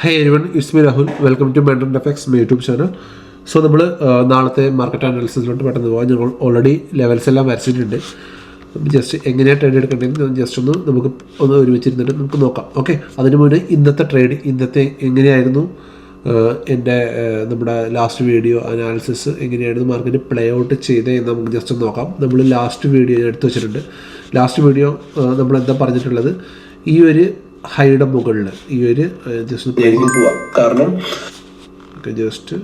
Hi everyone, it's me Rahul. Welcome to Mentor FX YouTube channel. So നമ്മൾ നാളത്തെ market അനാലിസിസിലോട്ട് പെട്ടെന്ന് പോകാം. ഞങ്ങൾ ഓൾറെഡി ലെവൽസ് എല്ലാം വരച്ചിട്ടുണ്ട്. ജസ്റ്റ് എങ്ങനെയാണ് ട്രേഡ് എടുക്കേണ്ടത് ജസ്റ്റ് നമുക്ക് ഒരുമിച്ചിരുന്നിട്ട് നമുക്ക് നോക്കാം. ഓക്കെ, അതിന് മുന്നേ ഇന്നത്തെ എങ്ങനെയായിരുന്നു എൻ്റെ നമ്മുടെ ലാസ്റ്റ് വീഡിയോ അനാലിസിസ് എങ്ങനെയായിരുന്നു മാർക്കറ്റ് പ്ലേ ഔട്ട് ചെയ്തത് എന്ന് നമുക്ക് ജസ്റ്റ് നോക്കാം. നമ്മൾ ലാസ്റ്റ് വീഡിയോ എടുത്തു വെച്ചിട്ടുണ്ട്. ലാസ്റ്റ് വീഡിയോ നമ്മളെന്താ പറഞ്ഞിട്ടുള്ളത്, ഈ ഒരു ഹൈയുടെ മുകളിൽ ഈ ഒരു ജസ്റ്റ് പോവാം. കാരണം ജസ്റ്റ്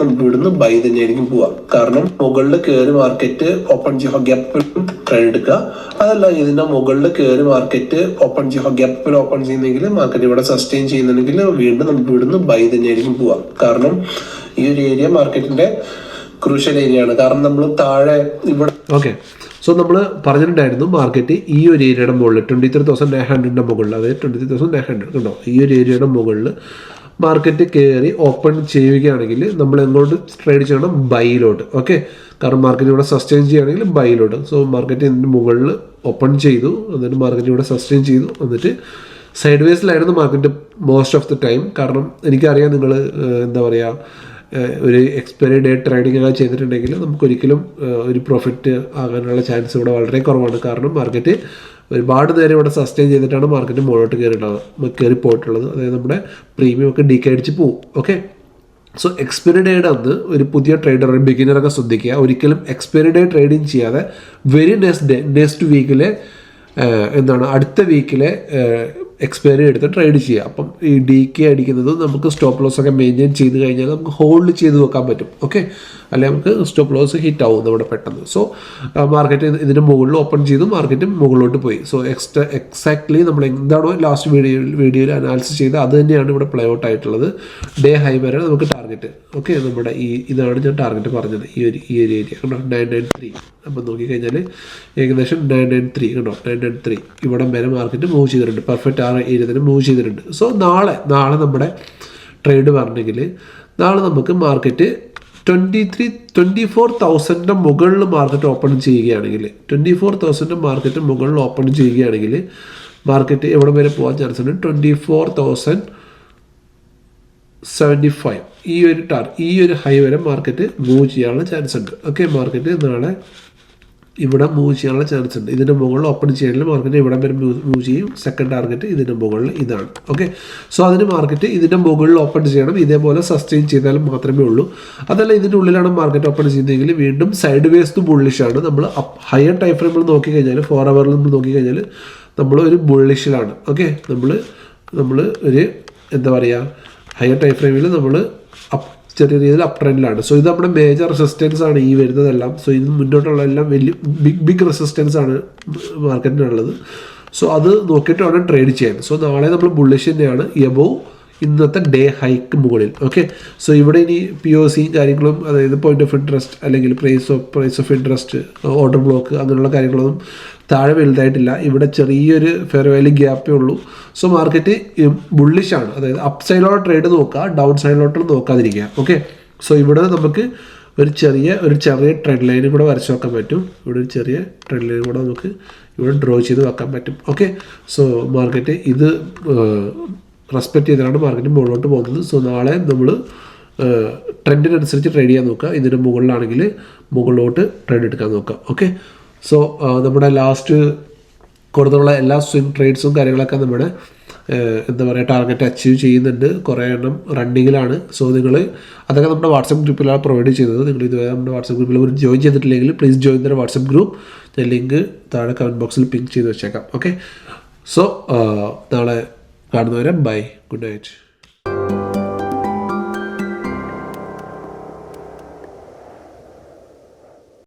നമുക്ക് ഇവിടുന്ന് ബൈ തന്നെയായിരിക്കും പോവാം. കാരണം മുകളിൽ കയറി മാർക്കറ്റ് ഓപ്പൺ ഗ്യാപ്പിൽ ട്രേഡ് എടുക്കുക. അതല്ല, ഇതിന്റെ മുകളിൽ കയറി മാർക്കറ്റ് ഗ്യാപ്പിൽ ഓപ്പൺ ചെയ്യുന്നെങ്കിൽ മാർക്കറ്റ് ഇവിടെ സസ്റ്റെയിൻ ചെയ്യുന്നുണ്ടെങ്കിൽ വീണ്ടും നമുക്ക് ഇവിടുന്ന് ബൈ തന്നെയായിരിക്കും പോവാം. കാരണം ഈ ഒരു ഏരിയ മാർക്കറ്റിന്റെ ക്രൂഷ്യൽ ഏരിയ ആണ്. കാരണം നമ്മൾ താഴെ ഇവിടെ ഓക്കെ. സോ നമ്മൾ പറഞ്ഞിട്ടുണ്ടായിരുന്നു മാർക്കറ്റ് ഈ ഒരു ഏരിയയുടെ മുകളിൽ 23,900 മുകളിൽ, അതായത് 23,900 കണ്ടോ, ഈ ഒരു ഏരിയയുടെ മുകളിൽ മാർക്കറ്റ് കയറി ഓപ്പൺ ചെയ്യുകയാണെങ്കിൽ നമ്മൾ എങ്ങോട്ട് ട്രേഡ് ചെയ്യണം? ബൈയിലോട്ട്. ഓക്കെ, കാരണം മാർക്കറ്റ് ഇവിടെ സസ്റ്റെയിൻ ചെയ്യുകയാണെങ്കിൽ ബൈയിലോട്ട്. സോ മാർക്കറ്റ് ഇതിൻ്റെ മുകളിൽ ഓപ്പൺ ചെയ്തു, എന്നിട്ട് മാർക്കറ്റ് ഇവിടെ സസ്റ്റെയിൻ ചെയ്തു, എന്നിട്ട് സൈഡ് വേസിലായിരുന്നു market most of the time. കാരണം എനിക്കറിയാം നിങ്ങൾ എന്താ പറയുക, ഒരു എക്സ്പയറി ഡേ ട്രേഡിംഗ് ഒക്കെ ചെയ്തിട്ടുണ്ടെങ്കിൽ നമുക്കൊരിക്കലും ഒരു പ്രോഫിറ്റ് ആകാനുള്ള ചാൻസ് ഇവിടെ വളരെ കുറവാണ്. കാരണം മാർക്കറ്റ് ഒരുപാട് നേരം ഇവിടെ സസ്റ്റെയിൻ ചെയ്തിട്ടാണ് മാർക്കറ്റ് മുകളിലോട്ട് കയറി പോയിട്ടുള്ളത്. അതായത് നമ്മുടെ പ്രീമിയം ഒക്കെ ഡീക്കെ അടിച്ച് പോവും. ഓക്കെ, സോ എക്സ്പയറി ഡേയുടെ അന്ന് ഒരു പുതിയ ട്രേഡർ, ഒരു ബിഗിനറൊക്കെ ശ്രദ്ധിക്കുക, ഒരിക്കലും എക്സ്പയറി ഡേ ട്രേഡിങ് ചെയ്യാതെ വെരി നെക്സ്റ്റ് വീക്കിലെ അടുത്ത വീക്കിലെ എക്സ്പയറി എടുത്ത് ട്രേഡ് ചെയ്യുക. അപ്പം ഈ DK അടിക്കുന്നത് നമുക്ക് സ്റ്റോപ്പ് ലോസ് ഒക്കെ മെയിൻറ്റെയിൻ ചെയ്ത് കഴിഞ്ഞാൽ നമുക്ക് ഹോൾഡ് ചെയ്ത് വെക്കാൻ പറ്റും. ഓക്കെ, അല്ലെങ്കിൽ നമുക്ക് സ്റ്റോപ്പ് ലോസ് ഹിറ്റ് ആവും നമ്മുടെ പെട്ടെന്ന്. സോ മാർക്കറ്റ് ഇതിൻ്റെ മുകളിൽ ഓപ്പൺ ചെയ്തു, മാർക്കറ്റ് മുകളിലോട്ട് പോയി. സോ എക്സാക്ട്ലി നമ്മൾ എന്താണോ ലാസ്റ്റ് വീഡിയോയിൽ അനാലിസിസ് ചെയ്ത് അത് തന്നെയാണ് ഇവിടെ പ്ലേ ഔട്ട് ആയിട്ടുള്ളത്. ഡേ ഹൈ വരെ നമുക്ക് ടാർഗറ്റ്. ഓക്കെ, നമ്മുടെ ഇതാണ് ഞാൻ ടാർഗറ്റ് പറഞ്ഞത്, ഈ ഒരു ഏരിയ കണ്ടോ, 993. അപ്പം നോക്കിക്കഴിഞ്ഞാൽ ഏകദേശം 993 കണ്ടോ, 993 ഇവിടെ വരെ മാർക്കറ്റ് മൂവ് ചെയ്തിട്ടുണ്ട്. പെർഫെക്റ്റ് ആ ഏരിയ തന്നെ മൂവ് ചെയ്തിട്ടുണ്ട്. സോ നാളെ നമ്മുടെ ട്രേഡ് പറഞ്ഞെങ്കിൽ നാളെ നമുക്ക് മാർക്കറ്റ് 24,000 മുകളിൽ മാർക്കറ്റ് ഓപ്പൺ ചെയ്യുകയാണെങ്കിൽ 24,000 മാർക്കറ്റ് മുകളിൽ ഓപ്പൺ ചെയ്യുകയാണെങ്കിൽ മാർക്കറ്റ് എവിടെ വരെ പോകാൻ ചാൻസ് ഉണ്ട്? 24,075 ഈ ഒരു ഹൈ വരെ മാർക്കറ്റ് മൂവ് ചെയ്യാനുള്ള ചാൻസ് ഉണ്ട്. ഓക്കെ, മാർക്കറ്റ് നാളെ ഇവിടെ മൂവ് ചെയ്യാനുള്ള ചാൻസ് ഉണ്ട്. ഇതിൻ്റെ മുകളിൽ ഓപ്പൺ ചെയ്യാനുള്ള മാർക്കറ്റ് ഇവിടെ വരെ മൂവ് ചെയ്യും. സെക്കൻഡ് ടാർഗറ്റ് ഇതിൻ്റെ മുകളിൽ ഇതാണ്. ഓക്കെ, സോ അതിന് മാർക്കറ്റ് ഇതിൻ്റെ മുകളിൽ ഓപ്പൺ ചെയ്യണം. ഇതേപോലെ സസ്റ്റെയിൻ ചെയ്താലും മാത്രമേ ഉള്ളൂ. അതല്ല ഇതിൻ്റെ ഉള്ളിലാണ് മാർക്കറ്റ് ഓപ്പൺ ചെയ്യുന്നതെങ്കിൽ വീണ്ടും സൈഡ് വേസ് ബുള്ളിഷാണ്. നമ്മൾ ഹയർ ടൈം ഫ്രെയിമിൽ നോക്കിക്കഴിഞ്ഞാൽ 4 ഹവറിൽ നമ്മൾ നോക്കിക്കഴിഞ്ഞാൽ നമ്മൾ ഒരു ബുള്ളിഷിലാണ്. ഓക്കെ, നമ്മൾ ഒരു എന്താ പറയുക, ഹയർ ടൈം ഫ്രെയിമിൽ നമ്മൾ ചെറിയ രീതിയിൽ അപ് ട്രെൻഡിലാണ്. സോ ഇത് നമ്മുടെ മേജർ റെസിസ്റ്റൻസ് ആണ് ഈ വരുന്നതെല്ലാം. സോ ഇത് മുന്നോട്ടുള്ള എല്ലാം വലിയ ബിഗ് റെസിസ്റ്റൻസ് ആണ് മാർക്കറ്റിനുള്ളത്. സോ അത് നോക്കിയിട്ട് വേണം ട്രേഡ് ചെയ്യാൻ. സോ നാളെ നമ്മൾ ബുള്ളിഷ് തന്നെയാണ് എബോവ് ഇന്നത്തെ ഡേ ഹൈക്ക് മുകളിൽ. ഓക്കെ, സോ ഇവിടെ ഇനി POCയും കാര്യങ്ങളും, അതായത് പോയിന്റ് ഓഫ് ഇൻട്രസ്റ്റ് അല്ലെങ്കിൽ price of interest, order block അങ്ങനെയുള്ള കാര്യങ്ങളൊന്നും താഴെ വലുതായിട്ടില്ല. ഇവിടെ ചെറിയൊരു ഫെയർ വാല്യൂ ഗ്യാപ്പേ ഉള്ളൂ. സോ മാർക്കറ്റ് ബുള്ളിഷാണ്. അതായത് അപ്പ് സൈഡിലോട്ട് ട്രേഡ് നോക്കുക, ഡൗൺ സൈഡിലോട്ട് നോക്കാതിരിക്കുക. ഓക്കെ, സോ ഇവിടെ നമുക്ക് ഒരു ചെറിയ ട്രെൻഡ് ലൈനും കൂടെ വരച്ച് വെക്കാൻ പറ്റും. ഇവിടെ ഒരു ചെറിയ ട്രെൻഡ് ലൈനും കൂടെ നമുക്ക് ഇവിടെ ഡ്രോ ചെയ്ത് വെക്കാൻ പറ്റും. ഓക്കെ, സോ മാർക്കറ്റ് ഇത് റെസ്പെക്ട് ചെയ്താണ് മാർക്കറ്റ് മുകളിലോട്ട് പോകുന്നത്. സോ നാളെ നമ്മൾ ട്രെൻഡിനനുസരിച്ച് ട്രേഡ് ചെയ്യാൻ നോക്കുക. ഇതിൻ്റെ മുകളിലാണെങ്കിൽ മുകളിലോട്ട് ട്രേഡ് എടുക്കാൻ നോക്കുക. ഓക്കെ, സോ നമ്മുടെ ലാസ്റ്റ് കൊടുത്തുള്ള എല്ലാ സ്വിംഗ് ട്രേഡ്സും കാര്യങ്ങളൊക്കെ നമ്മുടെ എന്താ പറയുക ടാർഗറ്റ് അച്ചീവ് ചെയ്യുന്നുണ്ട്. കുറേ എണ്ണം റണ്ണിങ്ങിലാണ്. സോ നിങ്ങൾ അതൊക്കെ നമ്മുടെ വാട്സപ്പ് ഗ്രൂപ്പിലാണ് പ്രൊവൈഡ് ചെയ്തത്. നിങ്ങൾ ഇതുവരെ നമ്മുടെ വാട്സപ്പ് ഗ്രൂപ്പിൽ ജോയിൻ ചെയ്തിട്ടില്ലെങ്കിൽ please join the WhatsApp group. ഞാൻ ലിങ്ക് താഴെ കമൻറ്റ് ബോക്സിൽ പിൻ ചെയ്ത് വെച്ചേക്കാം. ഓക്കെ, സോ നാളെ കാണുന്നവരെ ബൈ, ഗുഡ് നൈറ്റ്.